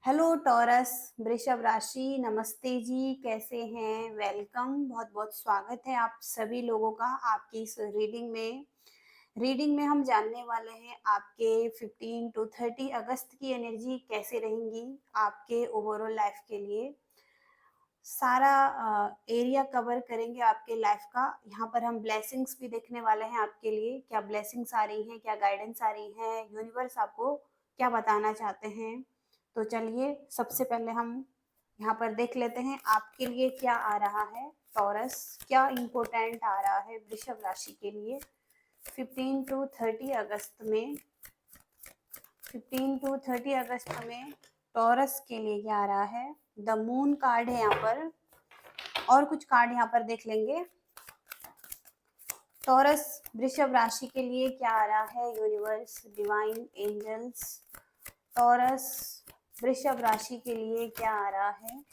Hello taurus, वृषभ राशि, नमस्ते जी, कैसे हैं? वेलकम, बहुत बहुत स्वागत है आप सभी लोगों का आपकी इस रीडिंग में हम जानने वाले हैं आपके 15 टू 30 अगस्त की एनर्जी कैसे रहेंगी आपके ओवरऑल लाइफ के लिए। सारा एरिया कवर करेंगे आपके लाइफ का। यहाँ पर हम ब्लेसिंग्स भी देखने वाले हैं आपके लिए, क्या ब्लेसिंग्स आ रही हैं, क्या गाइडेंस आ रही है, यूनिवर्स आपको क्या बताना चाहते हैं। तो चलिए सबसे पहले हम यहाँ पर देख लेते हैं आपके लिए क्या आ रहा है। टॉरस, क्या इम्पोर्टेंट आ रहा है वृषभ राशि के लिए 15 टू 30 अगस्त में। 15 टू 30 अगस्त में टॉरस के लिए क्या आ रहा है। द मून कार्ड है यहाँ पर, और कुछ कार्ड यहाँ पर देख लेंगे। टॉरस वृषभ राशि के लिए क्या आ रहा है, यूनिवर्स, डिवाइन एंजल्स। टॉरस वृषभ राशि के लिए क्या आ रहा है।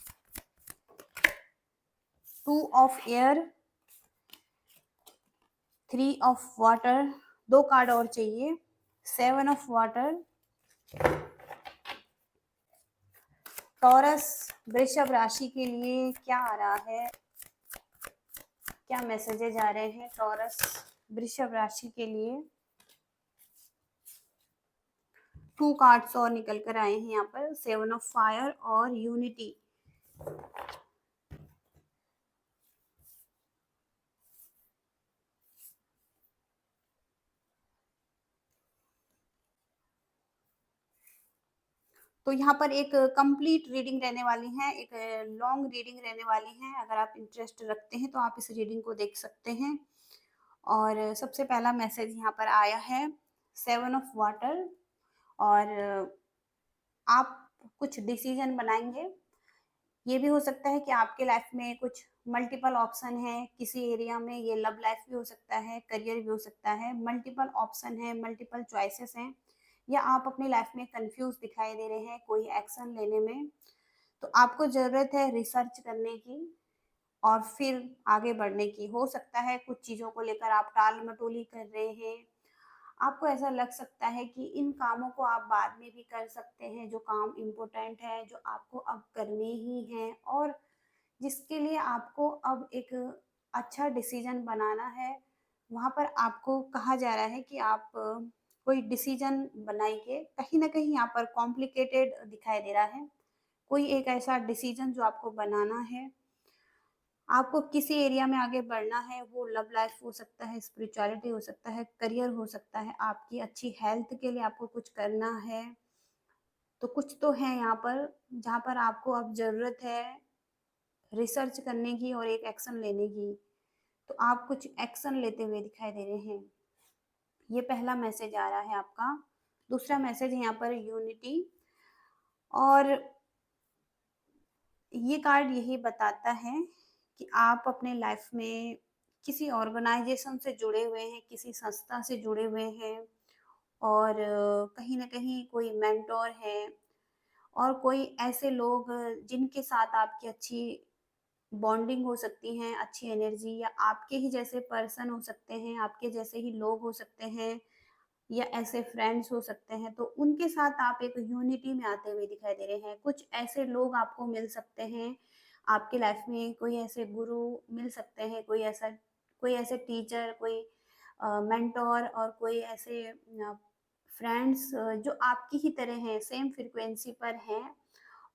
2 ऑफ एयर, 3 ऑफ वाटर, दो कार्ड और चाहिए। 7 ऑफ वाटर। टॉरस वृषभ राशि के लिए क्या आ रहा है, क्या मैसेजेज आ रहे हैं टॉरस वृषभ राशि के लिए। 2 कार्ड्स और निकल कर आए हैं यहाँ पर, 7 ऑफ फायर और यूनिटी। तो यहाँ पर एक कंप्लीट रीडिंग रहने वाली है, एक लॉन्ग रीडिंग रहने वाली है। अगर आप इंटरेस्ट रखते हैं तो आप इस रीडिंग को देख सकते हैं। और सबसे पहला मैसेज यहाँ पर आया है 7 ऑफ वाटर। और आप कुछ डिसीजन बनाएंगे। ये भी हो सकता है कि आपके लाइफ में कुछ मल्टीपल ऑप्शन है किसी एरिया में। ये लव लाइफ भी हो सकता है, करियर भी हो सकता है। मल्टीपल ऑप्शन है, मल्टीपल चॉइसेस हैं, या आप अपनी लाइफ में कंफ्यूज दिखाई दे रहे हैं कोई एक्शन लेने में। तो आपको ज़रूरत है रिसर्च करने की और फिर आगे बढ़ने की। हो सकता है कुछ चीज़ों को लेकर आप टाल मटोली कर रहे हैं। आपको ऐसा लग सकता है कि इन कामों को आप बाद में भी कर सकते हैं, जो काम इम्पोर्टेंट है, जो आपको अब करने ही हैं, और जिसके लिए आपको अब एक अच्छा डिसीजन बनाना है। वहाँ पर आपको कहा जा रहा है कि आप कोई डिसीजन बनाइए। कहीं ना कहीं यहाँ पर कॉम्प्लिकेटेड दिखाई दे रहा है। कोई एक ऐसा डिसीजन जो आपको बनाना है। आपको किसी एरिया में आगे बढ़ना है, वो लव लाइफ हो सकता है, स्पिरिचुअलिटी हो सकता है, करियर हो सकता है, आपकी अच्छी हेल्थ के लिए आपको कुछ करना है। तो कुछ तो है यहाँ पर जहाँ पर आपको अब ज़रूरत है रिसर्च करने की और एक एक्शन लेने की। तो आप कुछ एक्शन लेते हुए दिखाई दे रहे हैं। ये पहला मैसेज आ रहा है आपका। दूसरा मैसेज यहाँ पर यूनिटी। और ये कार्ड यही बताता है कि आप अपने लाइफ में किसी ऑर्गेनाइजेशन से जुड़े हुए हैं, किसी संस्था से जुड़े हुए हैं, और कहीं ना कहीं कोई मेंटोर है, और कोई ऐसे लोग जिनके साथ आपकी अच्छी बॉन्डिंग हो सकती है, अच्छी एनर्जी, या आपके ही जैसे पर्सन हो सकते हैं, आपके जैसे ही लोग हो सकते हैं, या ऐसे फ्रेंड्स हो सकते हैं। तो उनके साथ आप एक यूनिटी में आते हुए दिखाई दे रहे हैं। कुछ ऐसे लोग आपको मिल सकते हैं आपकी लाइफ में, कोई ऐसे गुरु मिल सकते हैं, कोई ऐसे टीचर, कोई मेंटोर, और कोई ऐसे फ्रेंड्स जो आपकी ही तरह हैं, सेम फ्रीक्वेंसी पर हैं,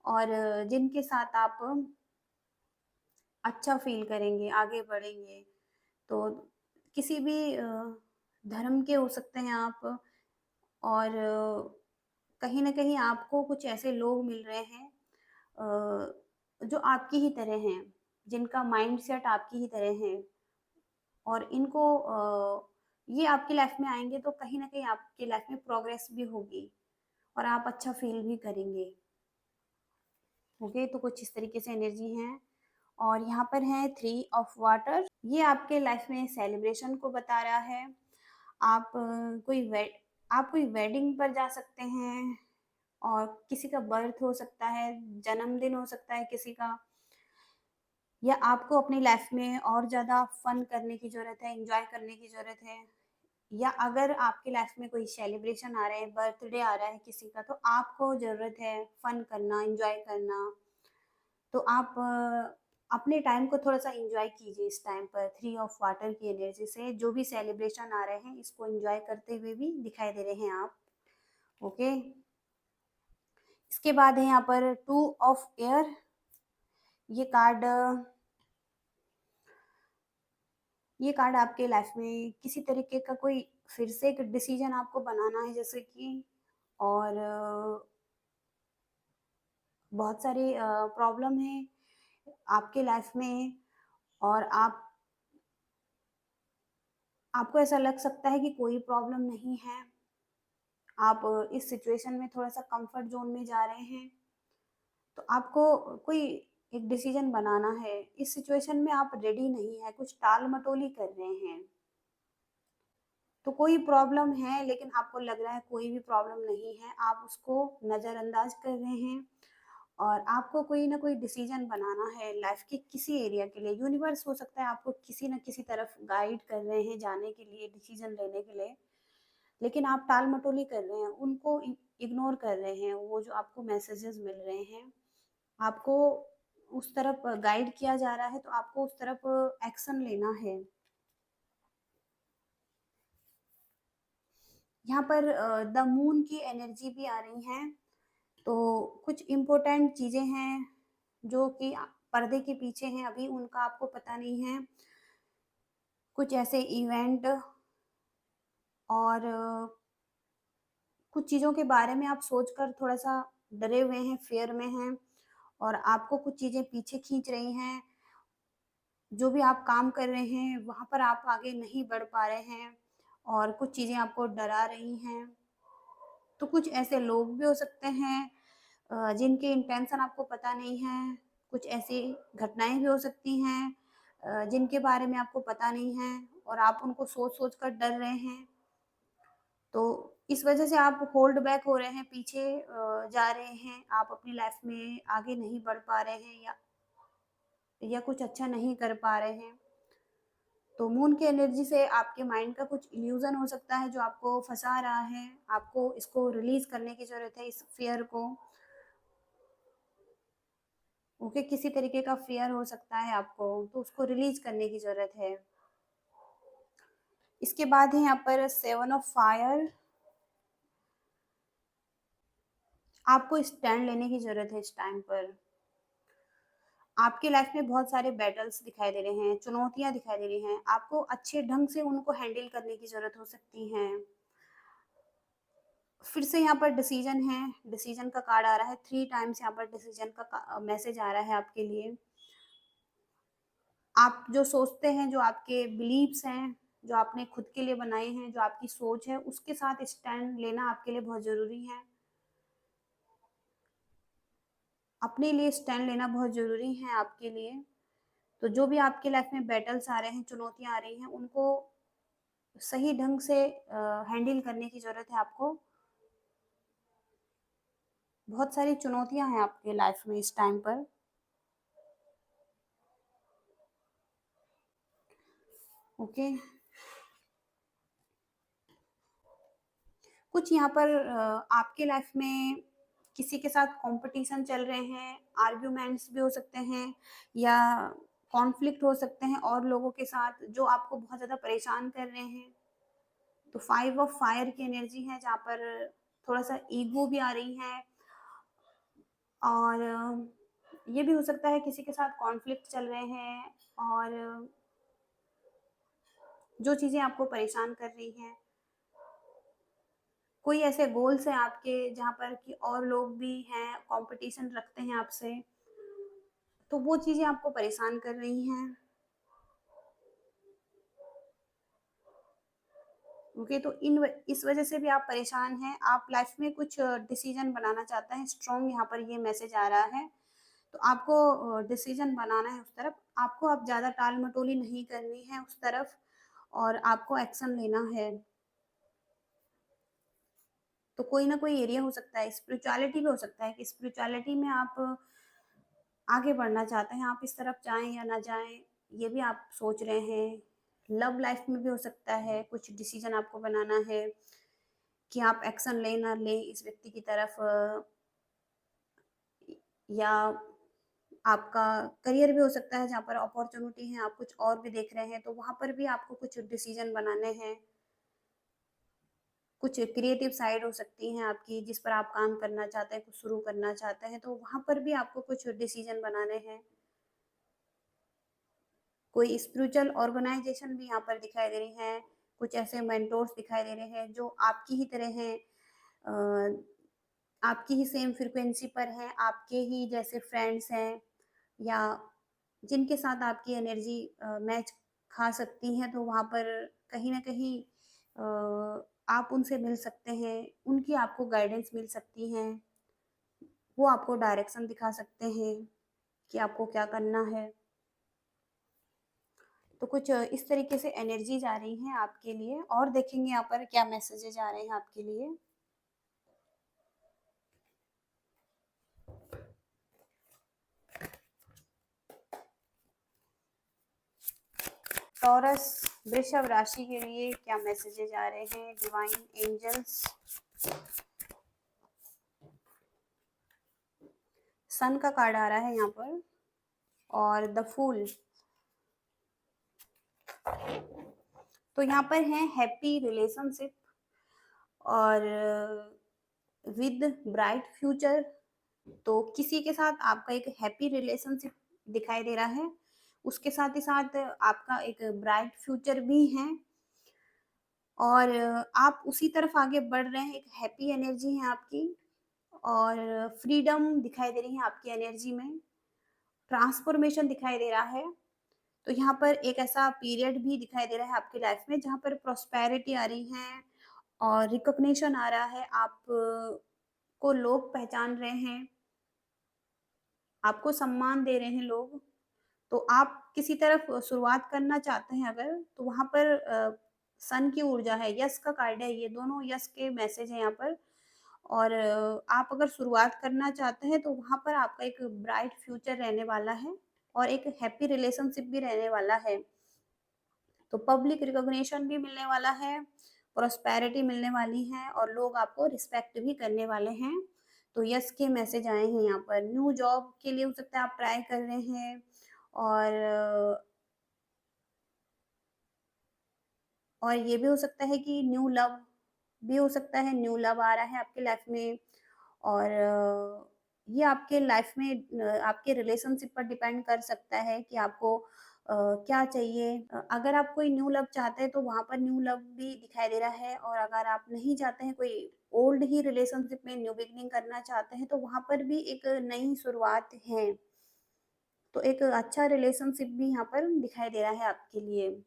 और जिनके साथ आप अच्छा फील करेंगे, आगे बढ़ेंगे। तो किसी भी धर्म के हो सकते हैं आप, और कहीं न कहीं आपको कुछ ऐसे लोग मिल रहे हैं जो आपकी ही तरह हैं, जिनका माइंडसेट आपकी ही तरह है, और इनको ये आपकी लाइफ में आएँगे तो कहीं न कहीं आपकी लाइफ में प्रोग्रेस भी होगी, और आप अच्छा फ़ील भी करेंगे। ओके, तो कुछ इस तरीके से एनर्जी है। और यहाँ पर है 3 ऑफ वाटर। ये आपके लाइफ में सेलिब्रेशन को बता रहा है। आप आप कोई वेडिंग पर जा सकते हैं, और किसी का बर्थ हो सकता है, जन्मदिन हो सकता है किसी का, या आपको अपनी लाइफ में और ज़्यादा फन करने की ज़रूरत है, एंजॉय करने की ज़रूरत है। या अगर आपकी लाइफ में कोई सेलिब्रेशन आ रहा है, बर्थडे आ रहा है किसी का, तो आपको ज़रूरत है फन करना, एन्जॉय करना। तो आप अपने टाइम को थोड़ा-सा एन्जॉय कीजिए इस टाइम पर, थ्री ऑफ वाटर की एनर्जी से जो भी सेलिब्रेशन आ रहे हैं, इसको एन्जॉय करते हुए भी दिखाई दे रहे हैं आप, ओके। इसके बाद है यहाँ पर टू ऑफ एयर। ये कार्ड ये कार्ड आपके लाइफ में किसी तरीके का कोई फिर से एक डिसीजन आपको बनाना है जैसे कि, और बहुत सारी प्रॉब्लम है आपके लाइफ में, और आपको ऐसा लग सकता है कि कोई प्रॉब्लम नहीं है। आप इस सिचुएशन में थोड़ा-सा कंफर्ट ज़ोन में जा रहे हैं, तो आपको कोई एक डिसीजन बनाना है। इस सिचुएशन में आप रेडी नहीं हैं, कुछ टाल-मटोली कर रहे हैं। तो कोई प्रॉब्लम है लेकिन आपको लग रहा है कोई भी प्रॉब्लम नहीं है, आप उसको नज़रअंदाज कर रहे हैं, और आपको कोई ना कोई डिसीजन बनाना है लाइफ के किसी एरिया के लिए। यूनिवर्स हो सकता है आपको किसी न किसी तरफ गाइड कर रहे हैं जाने के लिए, डिसीजन लेने के लिए, लेकिन आप टाल-मटोली कर रहे हैं, उनको इग्नोर कर रहे हैं, वो जो आपको मैसेजेस मिल रहे हैं। आपको उस तरफ गाइड किया जा रहा है, तो आपको उस तरफ एक्शन लेना है। यहाँ पर द मून की एनर्जी भी आ रही है, तो कुछ इम्पोर्टेंट चीज़ें हैं जो कि पर्दे के पीछे हैं, अभी उनका आपको पता नहीं है। कुछ ऐसे इवेंट और कुछ चीज़ों के बारे में आप सोचकर थोड़ा-सा डरे हुए हैं, फ़ियर में हैं, और आपको कुछ चीज़ें पीछे खींच रही हैं। जो भी आप काम कर रहे हैं, वहाँ पर आप आगे नहीं बढ़ पा रहे हैं, और कुछ चीज़ें आपको डरा रही हैं। तो कुछ ऐसे लोग भी हो सकते हैं जिनके इंटेंशन आपको पता नहीं है। कुछ ऐसी घटनाएँ भी हो सकती हैं जिनके बारे में आपको पता नहीं है, और आप उनको सोच-सोच कर डर रहे हैं। तो इस वजह से आप होल्ड बैक हो रहे हैं, पीछे जा रहे हैं, आप अपनी लाइफ में आगे नहीं बढ़ पा रहे हैं, या कुछ अच्छा नहीं कर पा रहे हैं। तो मून की एनर्जी से आपके माइंड का कुछ इल्यूज़न हो सकता है जो आपको फँसा रहा है, आपको इसको रिलीज़ करने की ज़रूरत है, इस फ़ियर को। ओके, किसी तरीके का फ़ियर हो सकता है आपको, तो उसको रिलीज़ करने की ज़रूरत है। इसके बाद है यहाँ पर सेवन ऑफ फायर। आपको स्टैंड लेने की ज़रूरत है इस टाइम पर। आपकी लाइफ में बहुत सारे बैटल्स दिखाई दे रहे हैं, चुनौतियाँ दिखाई दे रही हैं, आपको अच्छे ढंग से उनको हैंडल करने की ज़रूरत हो सकती है। फिर से यहाँ पर डिसीजन है, डिसीजन का कार्ड आ रहा है, 3 टाइम्स यहाँ पर डिसीजन का मैसेज आ रहा है आपके लिए। आप जो सोचते हैं, जो आपके बिलीव्स हैं, जो आपने खुद के लिए बनाए हैं, जो आपकी सोच है, उसके साथ स्टैंड लेना आपके लिए बहुत ज़रूरी है। अपने लिए स्टैंड लेना बहुत ज़रूरी है आपके लिए। तो जो भी आपकी लाइफ में बैटल्स आ रहे हैं, चुनौतियाँ आ रही हैं, उनको सही ढंग से हैंडल करने की ज़रूरत है आपको। बहुत सारी चुनौतियाँ हैं आपके लाइफ में इस टाइम पर। ओके। कुछ यहाँ पर आपके लाइफ में किसी के साथ कॉम्पिटिशन चल रहे हैं, आर्ग्यूमेंट्स भी हो सकते हैं, या कॉन्फ्लिक्ट हो सकते हैं और लोगों के साथ जो आपको बहुत ज़्यादा परेशान कर रहे हैं। तो 5 ऑफ फायर की एनर्जी है जहाँ पर थोड़ा-सा ईगो भी आ रही है, और ये भी हो सकता है किसी के साथ कॉन्फ्लिक्ट चल रहे हैं, और जो चीज़ें आपको परेशान कर रही हैं, कोई ऐसे गोल्स हैं आपके जहाँ पर कि और लोग भी हैं, कंपटीशन रखते हैं आपसे, तो वो चीज़ें आपको परेशान कर रही हैं। ओके, तो इस वजह से भी आप परेशान हैं, आप लाइफ में कुछ डिसीजन बनाना चाहते हैं, स्ट्रॉन्ग यहाँ पर ये मैसेज आ रहा है। तो आपको डिसीजन बनाना है उस तरफ, आपको अब ज़्यादा टाल-मटोली नहीं करनी है उस तरफ, और आपको एक्शन लेना है। तो कोई ना कोई एरिया हो सकता है, स्पिरिचुअलिटी भी हो सकता है कि स्पिरिचुअलिटी में आप आगे बढ़ना चाहते हैं, आप इस तरफ जाएँ या ना जाएँ, ये भी आप सोच रहे हैं। लव लाइफ में भी हो सकता है, कुछ डिसीजन आपको बनाना है कि आप एक्शन लें ना लें इस व्यक्ति की तरफ, या आपका करियर भी हो सकता है जहाँ पर अपॉर्चुनिटी है, आप कुछ और भी देख रहे हैं, तो वहाँ पर भी आपको कुछ डिसीजन बनाने हैं। कुछ क्रिएटिव साइड हो सकती है आपकी जिस पर आप काम करना चाहते हैं, कुछ शुरू करना चाहते हैं, तो वहाँ पर भी आपको कुछ डिसीजन बनाने हैं। कोई स्पिरिचुअल ऑर्गेनाइजेशन भी यहाँ पर दिखाई दे रही है, कुछ ऐसे मेंटोर्स दिखाई दे रहे हैं जो आपकी ही तरह हैं, आपकी ही सेम फ्रीक्वेंसी पर हैं, आपके ही जैसे फ्रेंड्स हैं, या जिनके साथ आपकी एनर्जी मैच खा सकती हैं, तो वहाँ पर कहीं न कहीं आप उनसे मिल सकते हैं, उनकी आपको गाइडेंस मिल सकती हैं, वो आपको डायरेक्शन दिखा सकते हैं कि आपको क्या करना है। तो कुछ इस तरीके से एनर्जीज़ आ रही हैं आपके लिए, और देखेंगे यहाँ पर क्या मैसेजेज़ आ रहे हैं आपके लिए। टॉरस वृषभ राशि के लिए क्या मैसेजेज़ आ रहे हैं डिवाइन एंजल्स। सन का कार्ड आ रहा है यहाँ पर, और द फूल। तो यहाँ पर है हैप्पी रिलेशनशिप और विद ब्राइट फ्यूचर। तो किसी के साथ आपका एक हैप्पी रिलेशनशिप दिखाई दे रहा है, उसके साथ ही साथ आपका एक ब्राइट फ्यूचर भी है, और आप उसी तरफ आगे बढ़ रहे हैं, एक हैप्पी एनर्जी है आपकी, और फ्रीडम दिखाई दे रही है आपकी एनर्जी में, ट्रांसफॉर्मेशन दिखाई दे रहा है। तो यहाँ पर एक ऐसा पीरियड भी दिखाई दे रहा है आपकी लाइफ में जहाँ पर प्रॉस्पेरिटी आ रही है और रिकॉग्निशन आ रहा है, आप को लोग पहचान रहे हैं, आपको सम्मान दे रहे हैं लोग। तो आप किसी तरफ शुरुआत करना चाहते हैं अगर, तो वहाँ पर सन की ऊर्जा है, यस का कार्ड है, ये दोनों यस के मैसेज हैं यहाँ पर। और आप अगर शुरुआत करना चाहते हैं तो वहाँ पर आपका एक ब्राइट फ्यूचर रहने वाला है और एक हैप्पी रिलेशनशिप भी रहने वाला है। तो पब्लिक रिकॉग्निशन भी मिलने वाला है, प्रॉस्पेरिटी मिलने वाली है, और लोग आपको रिस्पेक्ट भी करने वाले हैं। तो यस के मैसेज आए हैं यहाँ पर। न्यू जॉब के लिए हो सकता है आप ट्राई कर रहे हैं, और ये भी हो सकता है कि न्यू लव भी हो सकता है, न्यू लव आ रहा है आपकी लाइफ में, और ये आपके लाइफ में आपके रिलेशनशिप पर डिपेंड कर सकता है कि आपको क्या चाहिए। अगर आप कोई न्यू लव चाहते हैं तो वहाँ पर न्यू लव भी दिखाई दे रहा है, और अगर आप नहीं चाहते हैं, कोई ओल्ड ही रिलेशनशिप में न्यू बिगनिंग करना चाहते हैं, तो वहाँ पर भी एक नई शुरुआत है। तो एक अच्छा रिलेशनशिप भी यहाँ पर दिखाई दे रहा है आपके लिए।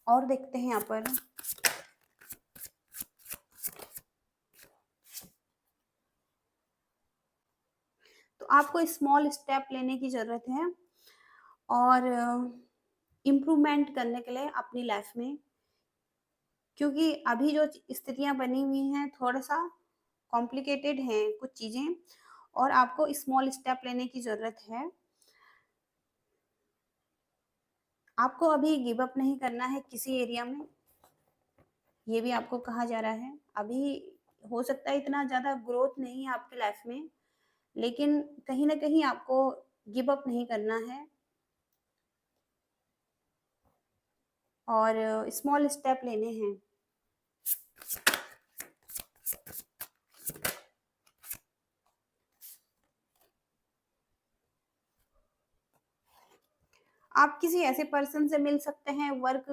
और देखते हैं यहाँ पर, तो आपको स्मॉल स्टेप लेने की ज़रूरत है, और इम्प्रूवमेंट करने के लिए अपनी लाइफ में, क्योंकि अभी जो स्थितियाँ बनी हुई हैं थोड़ा-सा कॉम्प्लिकेटेड हैं कुछ चीज़ें, और आपको स्मॉल स्टेप लेने की ज़रूरत है। आपको अभी गिव अप नहीं करना है किसी एरिया में, ये भी आपको कहा जा रहा है। अभी हो सकता है इतना ज़्यादा ग्रोथ नहीं है आपकी लाइफ में, लेकिन कहीं न कहीं आपको गिव अप नहीं करना है, और स्मॉल स्टेप लेने हैं। आप किसी ऐसे पर्सन से मिल सकते हैं वर्क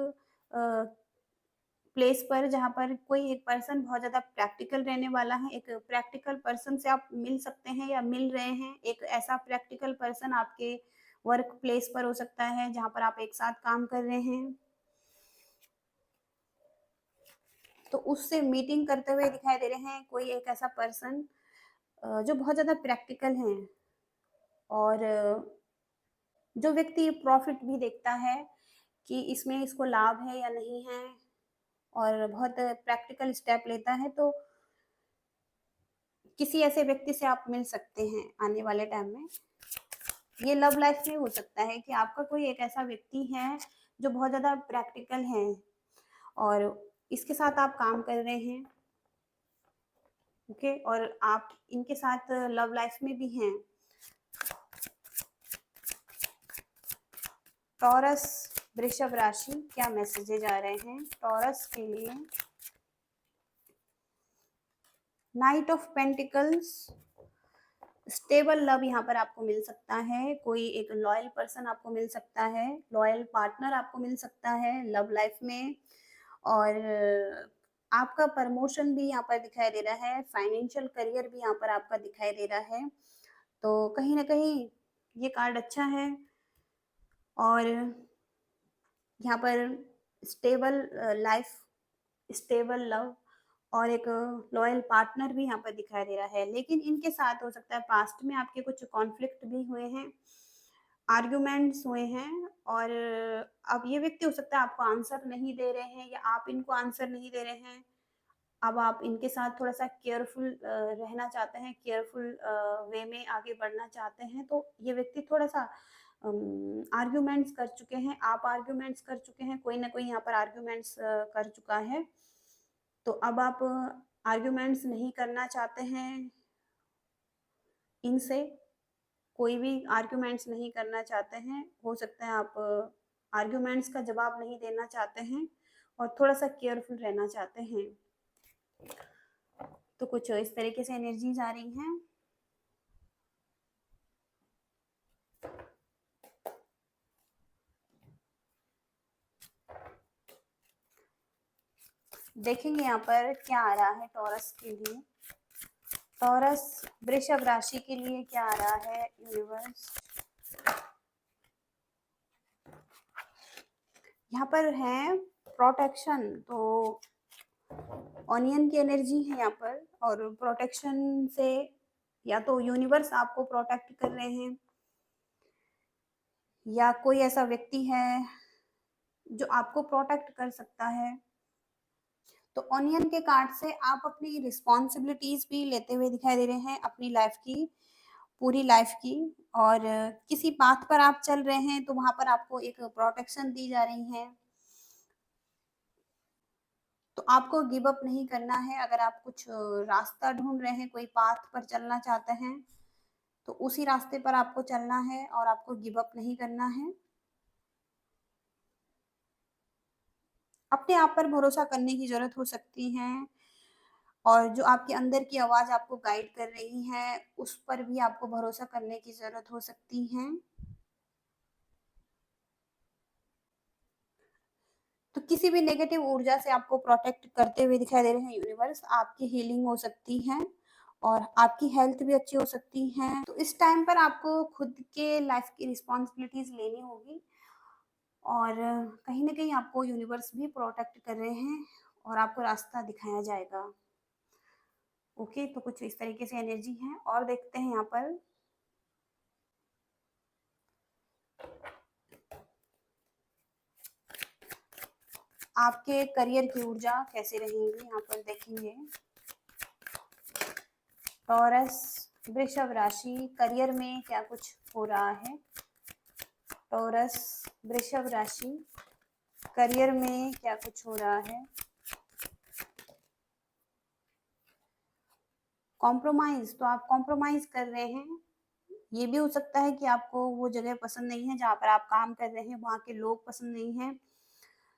प्लेस पर, जहाँ पर कोई एक पर्सन बहुत ज़्यादा प्रैक्टिकल रहने वाला है, एक प्रैक्टिकल पर्सन से आप मिल सकते हैं या मिल रहे हैं। एक ऐसा प्रैक्टिकल पर्सन आपके वर्क प्लेस पर हो सकता है जहाँ पर आप एक साथ काम कर रहे हैं। तो उससे मीटिंग करते हुए दिखाई दे रहे हैं कोई एक ऐसा पर्सन जो बहुत ज़्यादा प्रैक्टिकल हैं, और जो व्यक्ति प्रॉफिट भी देखता है कि इसमें इसको लाभ है या नहीं है, और बहुत प्रैक्टिकल स्टेप लेता है, तो किसी ऐसे व्यक्ति से आप मिल सकते हैं आने वाले टाइम में। ये लव लाइफ में हो सकता है कि आपका कोई एक ऐसा व्यक्ति है जो बहुत ज़्यादा प्रैक्टिकल हैं और इसके साथ आप काम कर रहे हैं, ओके, और आप इनके साथ लव लाइफ में भी हैं। टॉरस वृषभ राशि, क्या मैसेजेज आ रहे हैं टॉरस के लिए? Night of pentacles, stable love यहाँ पर आपको मिल सकता है, कोई एक लॉयल पर्सन आपको मिल सकता है, लॉयल पार्टनर आपको मिल सकता है लव लाइफ में। और आपका प्रमोशन भी यहाँ पर दिखाई दे रहा है, फाइनेंशियल करियर भी यहाँ पर आपका दिखाई दे रहा है। तो कहीं ना कहीं ये कार्ड अच्छा है। और यहाँ पर स्टेबल लाइफ, स्टेबल लव और एक लॉयल पार्टनर भी यहाँ पर दिखाई दे रहा है। लेकिन इनके साथ हो सकता है पास्ट में आपके कुछ कॉन्फ्लिक्ट भी हुए हैं, आर्ग्यूमेंट्स हुए हैं, और अब ये व्यक्ति हो सकता है आपको आंसर नहीं दे रहे हैं या आप इनको आंसर नहीं दे रहे हैं। अब आप इनके साथ थोड़ा सा केयरफुल रहना चाहते हैं, केयरफुल वे में आगे बढ़ना चाहते हैं। तो ये व्यक्ति थोड़ा सा आर्ग्यूमेंट्स कर चुके हैं, आप आर्ग्यूमेंट्स कर चुके हैं, कोई ना कोई यहाँ पर आर्ग्यूमेंट्स कर चुका है। तो अब आप आर्ग्यूमेंट्स नहीं करना चाहते हैं इनसे, कोई भी आर्ग्यूमेंट्स नहीं करना चाहते हैं। हो सकता है आप आर्ग्यूमेंट्स का जवाब नहीं देना चाहते हैं और थोड़ा सा केयरफुल रहना चाहते हैं। तो कुछ इस तरीके से एनर्जीज आ रही हैं। देखेंगे यहाँ पर क्या आ रहा है टॉरस के लिए। टॉरस वृषभ राशि के लिए क्या आ रहा है यूनिवर्स? यहाँ पर है प्रोटेक्शन, तो ऑनियन की एनर्जी है यहाँ पर, और प्रोटेक्शन से या तो यूनिवर्स आपको प्रोटेक्ट कर रहे हैं या कोई ऐसा व्यक्ति है जो आपको प्रोटेक्ट कर सकता है। तो ऑनियन के कार्ड से आप अपनी रिस्पॉन्सिबिलिटीज भी लेते हुए दिखाई दे रहे हैं, अपनी लाइफ की, पूरी लाइफ की। और किसी पाथ पर आप चल रहे हैं तो वहां पर आपको एक प्रोटेक्शन दी जा रही है। तो आपको गिव अप नहीं करना है। अगर आप कुछ रास्ता ढूंढ रहे हैं, कोई पाथ पर चलना चाहते हैं, तो उसी रास्ते पर आपको चलना है और आपको गिव अप नहीं करना है। अपने आप पर भरोसा करने की जरूरत हो सकती है, और जो आपके अंदर की आवाज आपको गाइड कर रही है उस पर भी आपको भरोसा करने की जरूरत हो सकती है। तो किसी भी नेगेटिव ऊर्जा से आपको प्रोटेक्ट करते हुए दिखाई दे रहे हैं यूनिवर्स। आपकी हीलिंग हो सकती है और आपकी हेल्थ भी अच्छी हो सकती है। तो इस टाइम पर आपको खुद के लाइफ की रिस्पॉन्सिबिलिटीज लेनी होगी, और कहीं ना कहीं आपको यूनिवर्स भी प्रोटेक्ट कर रहे हैं और आपको रास्ता दिखाया जाएगा। ओके, तो कुछ इस तरीके से एनर्जी है। और देखते हैं यहाँ पर आपके करियर की ऊर्जा कैसे रहेंगी। यहाँ पर देखेंगे टॉरस वृषभ राशि, करियर में क्या कुछ हो रहा है। टॉरस वृषभ राशि, करियर में क्या कुछ हो रहा है। कॉम्प्रोमाइज, तो आप कॉम्प्रोमाइज कर रहे हैं। ये भी हो सकता है कि आपको वो जगह पसंद नहीं है जहाँ पर आप काम कर रहे हैं, वहाँ के लोग पसंद नहीं हैं,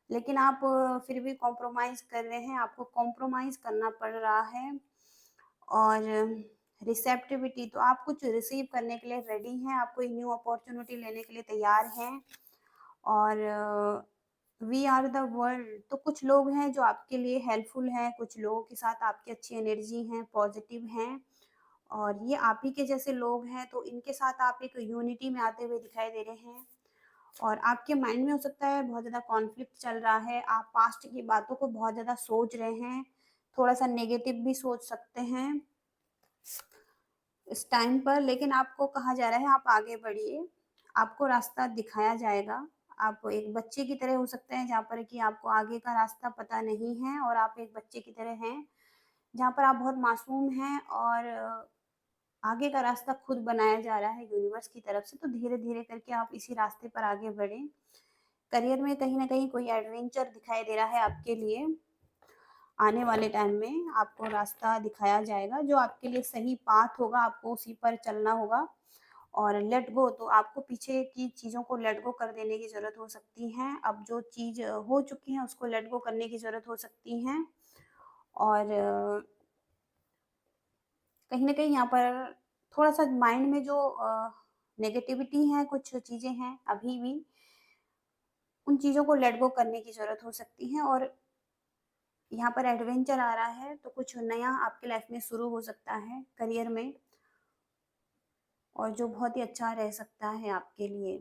लेकिन आप फिर भी कॉम्प्रोमाइज कर रहे हैं, आपको कॉम्प्रोमाइज करना पड़ रहा है। और रिसेप्टिविटी, तो आप कुछ रिसीव करने के लिए रेडी हैं, आप कोई न्यू अपॉर्चुनिटी लेने के लिए तैयार हैं। और वी आर द वर्ल्ड, तो कुछ लोग हैं जो आपके लिए हेल्पफुल हैं, कुछ लोगों के साथ आपकी अच्छी एनर्जी है, पॉजिटिव हैं, और ये आप ही के जैसे लोग हैं। तो इनके साथ आप एक यूनिटी में आते हुए दिखाई दे रहे हैं। और आपके माइंड में हो सकता है बहुत ज़्यादा कॉन्फ्लिक्ट चल रहा है, आप पास्ट की बातों को बहुत ज़्यादा सोच रहे हैं, थोड़ा सा नेगेटिव भी सोच सकते हैं इस टाइम पर। लेकिन आपको कहा जा रहा है आप आगे बढ़िए, आपको रास्ता दिखाया जाएगा। आप एक बच्चे की तरह हो सकते हैं जहाँ पर कि आपको आगे का रास्ता पता नहीं है, और आप एक बच्चे की तरह हैं जहाँ पर आप बहुत मासूम हैं, और आगे का रास्ता खुद बनाया जा रहा है यूनिवर्स की तरफ से। तो धीरे धीरे करके आप इसी रास्ते पर आगे बढ़ें। करियर में कहीं न कहीं कोई एडवेंचर दिखाई दे रहा है आपके लिए। आने वाले टाइम में आपको रास्ता दिखाया जाएगा, जो आपके लिए सही पाथ होगा, आपको उसी पर चलना होगा। और लेट गो, तो आपको पीछे की चीज़ों को लेट गो कर देने की ज़रूरत हो सकती है। अब जो चीज़ हो चुकी है उसको लेट गो करने की ज़रूरत हो सकती है। और कहीं न कहीं यहाँ पर थोड़ा-सा माइंड में जो नेगेटिविटी है, कुछ चीज़ें हैं अभी भी, उन चीज़ों को लेट गो करने की ज़रूरत हो सकती है। और यहाँ पर एडवेंचर आ रहा है, तो कुछ नया आपकी लाइफ में शुरू हो सकता है करियर में, और जो बहुत ही अच्छा रह सकता है आपके लिए।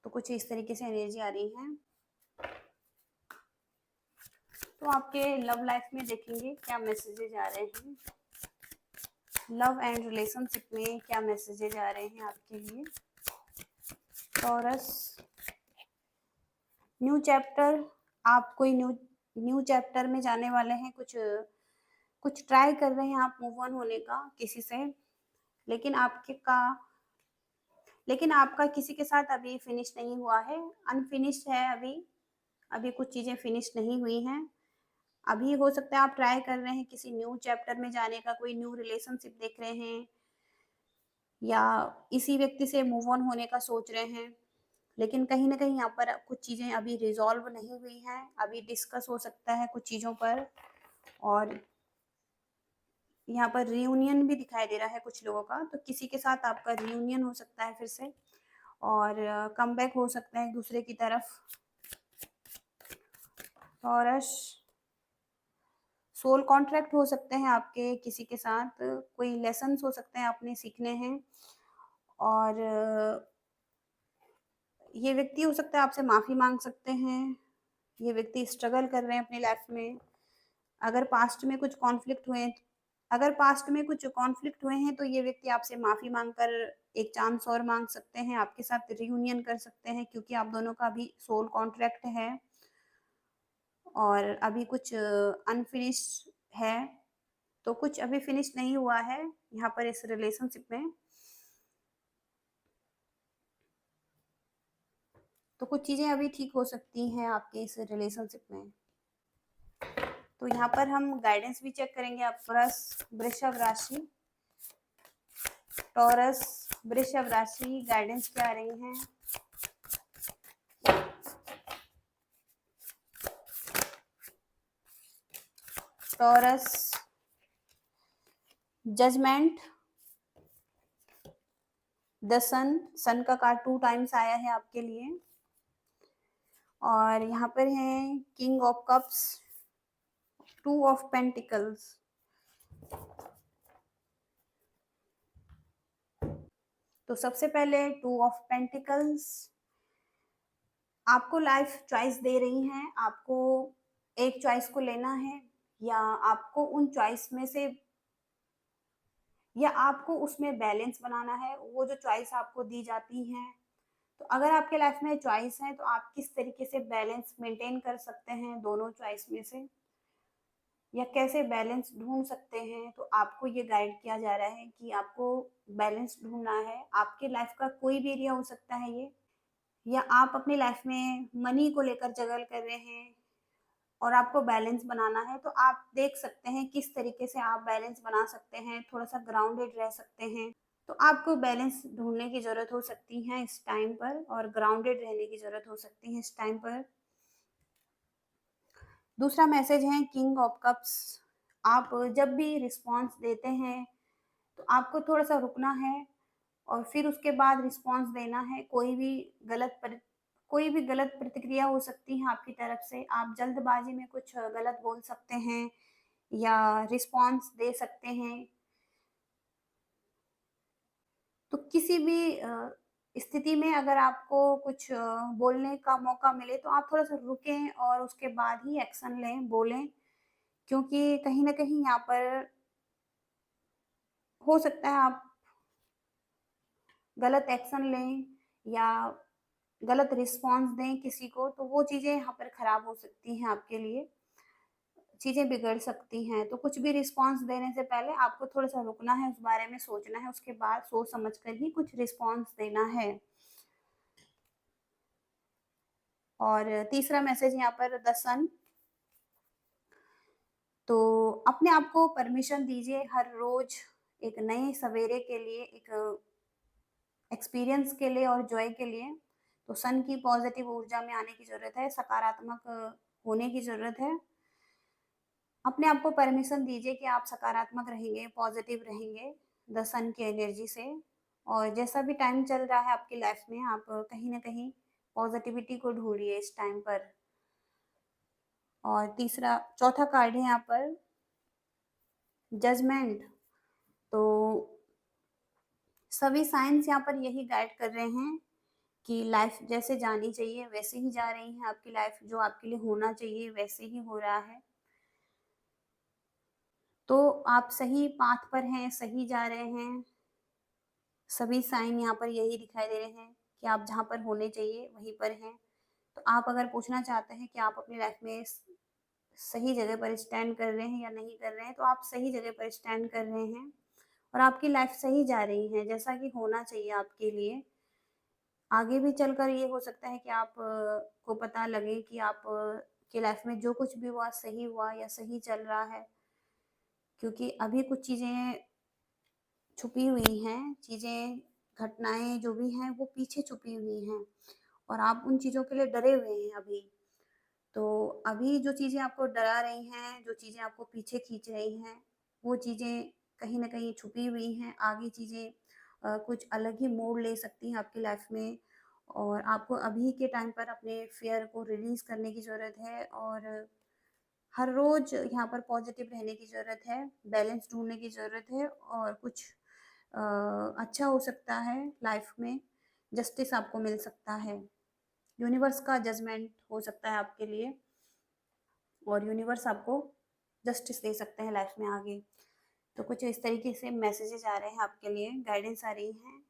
तो कुछ इस तरीके से एनर्जी आ रही है। तो आपके लव लाइफ में देखेंगे क्या मैसेजेज आ रहे हैं। लव एंड रिलेशनशिप में क्या मैसेजेज आ रहे हैं आपके लिए। टॉरस, न्यू चैप्टर, आप कोई न्यू चैप्टर में जाने वाले हैं। कुछ कुछ ट्राई कर रहे हैं आप मूव ऑन होने का किसी से, लेकिन आपका किसी के साथ अभी फिनिश नहीं हुआ है, अनफिनिश्ड है अभी। अभी कुछ चीज़ें फिनिश नहीं हुई हैं। अभी हो सकता है आप ट्राई कर रहे हैं किसी न्यू चैप्टर में जाने का, कोई न्यू रिलेशनशिप देख रहे हैं, या इसी व्यक्ति से मूव ऑन होने का सोच रहे हैं। लेकिन कहीं न कहीं यहाँ पर कुछ चीज़ें अभी रिज़ॉल्व नहीं हुई हैं, अभी डिस्कस हो सकता है कुछ चीज़ों पर। और यहाँ पर रियूनियन भी दिखाई दे रहा है कुछ लोगों का, तो किसी के साथ आपका रियूनियन हो सकता है फिर से, और कमबैक हो सकता है एक दूसरे की तरफ। टॉरस, सोल कॉन्ट्रैक्ट हो सकते हैं आपके किसी के साथ, कोई लेसन्स हो सकते हैं आपने सीखने हैं। और ये व्यक्ति हो सकता है आपसे माफ़ी माँग सकते हैं। ये व्यक्ति स्ट्रगल कर रहे हैं अपनी लाइफ में। अगर पास्ट में कुछ कॉन्फ्लिक्ट हुए अगर पास्ट में कुछ कॉन्फ्लिक्ट हुए हैं, तो ये व्यक्ति आपसे माफ़ी माँगकर एक चांस और माँग सकते हैं, आपके साथ रियूनियन कर सकते हैं, क्योंकि आप दोनों का अभी सोल कॉन्ट्रैक्ट है और अभी कुछ अनफिनिश्ड है। तो कुछ अभी फिनिश नहीं हुआ है यहाँ पर इस रिलेशनशिप में। तो कुछ चीज़ें अभी ठीक हो सकती हैं आपके इस रिलेशनशिप में। तो यहाँ पर हम गाइडेंस भी चेक करेंगे आप वृषभ राशि, टॉरस, वृषभ राशि, गाइडेंस क्या आ रही हैं। टॉरस, जजमेंट, द सन का कार्ड 2 टाइम्स आया है आपके लिए। और यहाँ पर है king of cups, 2 of pentacles. तो सबसे पहले 2 ऑफ पेंटिकल्स आपको लाइफ चॉइस दे रही हैं। आपको एक चॉइस को लेना है, या आपको उन चॉइस में से, या आपको उसमें बैलेंस बनाना है, वो जो चॉइस आपको दी जाती हैं। तो अगर आपके लाइफ में चॉइस है, तो आप किस तरीके से बैलेंस मेंटेन कर सकते हैं दोनों चॉइस में से, या कैसे बैलेंस ढूंढ सकते हैं। तो आपको ये गाइड किया जा रहा है कि आपको बैलेंस ढूंढना है। आपके लाइफ का कोई भी एरिया हो सकता है ये, या आप अपनी लाइफ में मनी को लेकर जगल कर रहे हैं और आपको बैलेंस बनाना है, तो आप देख सकते हैं किस तरीके से आप बैलेंस बना सकते हैं, थोड़ा सा ग्राउंडेड रह सकते हैं। तो आपको बैलेंस ढूंढने की ज़रूरत हो सकती है इस टाइम पर, और ग्राउंडेड रहने की ज़रूरत हो सकती है इस टाइम पर। दूसरा मैसेज है किंग ऑफ कप्स। आप जब भी रिस्पॉन्स देते हैं, तो आपको थोड़ा सा रुकना है और फिर उसके बाद रिस्पॉन्स देना है। कोई भी गलत प्रतिक्रिया हो सकती है आपकी तरफ से। आप जल्दबाजी में कुछ गलत बोल सकते हैं या रिस्पॉन्स दे सकते हैं। तो किसी भी स्थिति में अगर आपको कुछ बोलने का मौका मिले, तो आप थोड़ा-सा रुकें और उसके बाद ही एक्शन लें, बोलें। क्योंकि कहीं न कहीं यहाँ पर हो सकता है आप गलत एक्शन लें या गलत रिस्पॉन्स दें किसी को, तो वो चीज़ें यहाँ पर खराब हो सकती हैं आपके लिए, चीज़ें बिगड़ सकती हैं। तो कुछ भी रिस्पॉन्स देने से पहले आपको थोड़ा-सा रुकना है, उस बारे में सोचना है, उसके बाद सोच समझ कर ही कुछ रिस्पॉन्स देना है। और तीसरा मैसेज यहाँ पर द सन। तो अपने आप को परमिशन दीजिए हर रोज एक नए सवेरे के लिए, एक एक्सपीरियंस के लिए और जॉय के लिए। तो सन की पॉजिटिव ऊर्जा में आने की ज़रूरत है, सकारात्मक होने की ज़रूरत है। अपने आप को परमिशन दीजिए कि आप सकारात्मक रहेंगे, पॉजिटिव रहेंगे द सन की एनर्जी से। और जैसा भी टाइम चल रहा है आपकी लाइफ में, आप कहीं न कहीं पॉजिटिविटी को ढूँढिए इस टाइम पर। और तीसरा चौथा कार्ड है यहाँ पर जजमेंट। तो सभी साइंस यहाँ पर यही गाइड कर रहे हैं कि लाइफ जैसे जानी चाहिए वैसे ही जा रही है आपकी लाइफ, जो आपके लिए होना चाहिए वैसे ही हो रहा है। तो आप सही पाथ पर हैं, सही जा रहे हैं। सभी साइन यहाँ पर यही दिखाई दे रहे हैं कि आप जहाँ पर होने चाहिए वहीं पर हैं। तो आप अगर पूछना चाहते हैं कि आप अपनी लाइफ में सही जगह पर स्टैंड कर रहे हैं या नहीं कर रहे हैं, तो आप सही जगह पर स्टैंड कर रहे हैं और आपकी लाइफ सही जा रही है जैसा कि होना चाहिए आपके लिए। आगे भी चलकर ये हो सकता है कि आप को पता लगे कि आप की लाइफ में जो कुछ भी हुआ सही हुआ या सही चल रहा है, क्योंकि अभी कुछ चीज़ें छुपी हुई हैं, चीज़ें, घटनाएँ जो भी हैं वो पीछे छुपी हुई हैं और आप उन चीज़ों के लिए डरे हुए हैं अभी। तो अभी जो चीज़ें आपको डरा रही हैं, जो चीज़ें आपको पीछे खींच रही हैं, वो चीज़ें कहीं न कहीं छुपी हुई हैं। आगे चीज़ें कुछ अलग ही मोड़ ले सकती हैं आपकी लाइफ में और आपको अभी के टाइम पर अपने फ़ियर को रिलीज़ करने की ज़रूरत है और हर रोज़ यहाँ पर पॉज़िटिव रहने की ज़रूरत है, बैलेंस ढूँढने की ज़रूरत है और कुछ अ, अच्छा हो सकता है लाइफ में, जस्टिस आपको मिल सकता है। यूनिवर्स का जजमेंट हो सकता है आपके लिए और यूनिवर्स आपको जस्टिस दे सकते हैं लाइफ में आगे। तो कुछ इस तरीके से मैसेजेस आ रहे हैं आपके लिए, गाइडेंस आ रही हैं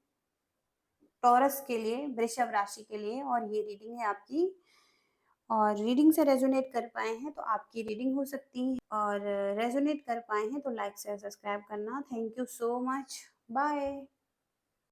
टॉरस के लिए, वृषभ राशि के लिए और ये रीडिंग है आपकी। और रीडिंग से रेजोनेट कर पाए हैं तो आपकी रीडिंग हो सकती है और रेजोनेट कर पाए हैं तो लाइक शेयर सब्सक्राइब करना। Thank you so much. Bye.